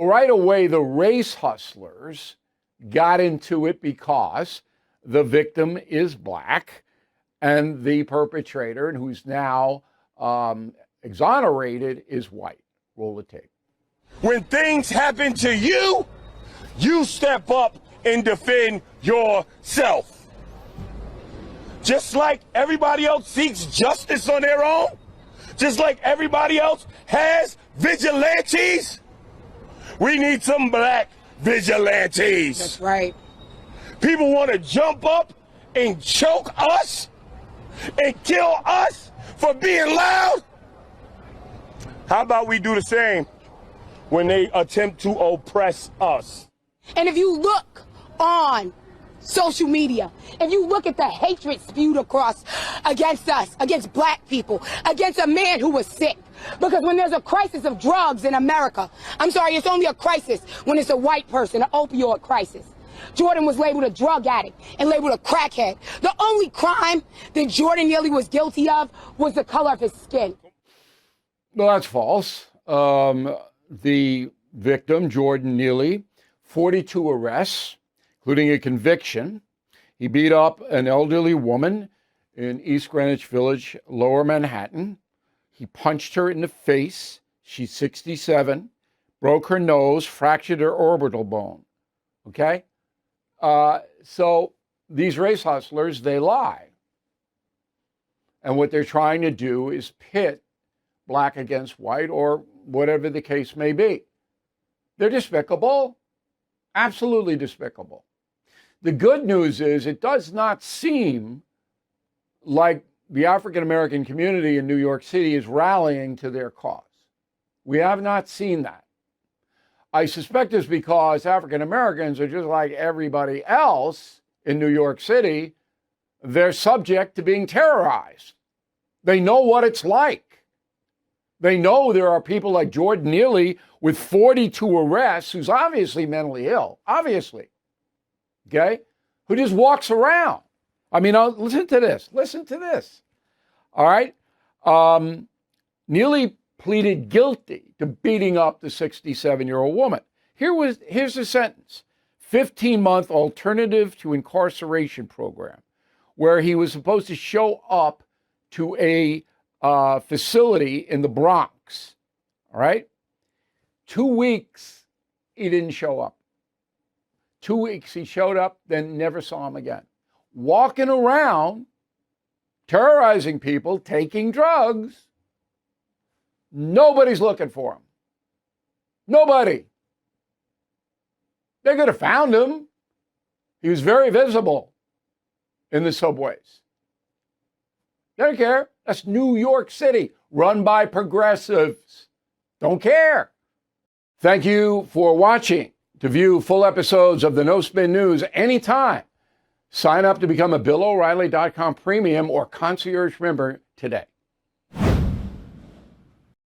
right away, the race hustlers got into it because the victim is black and the perpetrator, and who's now exonerated, is white. Roll the tape. When things happen to you, you step up and defend yourself. Just like everybody else seeks justice on their own, just like everybody else has vigilantes, we need some black vigilantes. That's right. People want to jump up and choke us and kill us for being loud. How about we do the same when they attempt to oppress us? And if you look on social media, if you look at the hatred spewed across against us, against black people, against a man who was sick, because when there's a crisis of drugs in America, I'm sorry, it's only a crisis when it's a white person, an opioid crisis. Jordan was labeled a drug addict and labeled a crackhead. The only crime that Jordan Neely was guilty of was the color of his skin. Well, that's false. The victim, Jordan Neely, 42 arrests, including a conviction. He beat up an elderly woman in East Greenwich Village, Lower Manhattan. He punched her in the face. She's 67, broke her nose, fractured her orbital bone. Okay? So these race hustlers, they lie. And what they're trying to do is pit black against white, or whatever the case may be. They're despicable, absolutely despicable. The good news is it does not seem like the African American community in New York City is rallying to their cause. We have not seen that. I suspect it's because African Americans are just like everybody else in New York City. They're subject to being terrorized. They know what it's like. They know there are people like Jordan Neely with 42 arrests who's obviously mentally ill, obviously, okay, who just walks around. I mean, listen to this. Listen to this. All right. Neely pleaded guilty to beating up the 67-year-old woman. Here's the sentence. 15-month alternative to incarceration program, where he was supposed to show up to a facility in the Bronx. All right. 2 weeks, he didn't show up. 2 weeks, he showed up, then never saw him again. Walking around, terrorizing people, taking drugs. Nobody's looking for him. Nobody. They could have found him. He was very visible in the subways. They don't care. That's New York City, run by progressives. Don't care. Thank you for watching. To view full episodes of the No Spin News anytime, sign up to become a BillO'Reilly.com premium or concierge member today.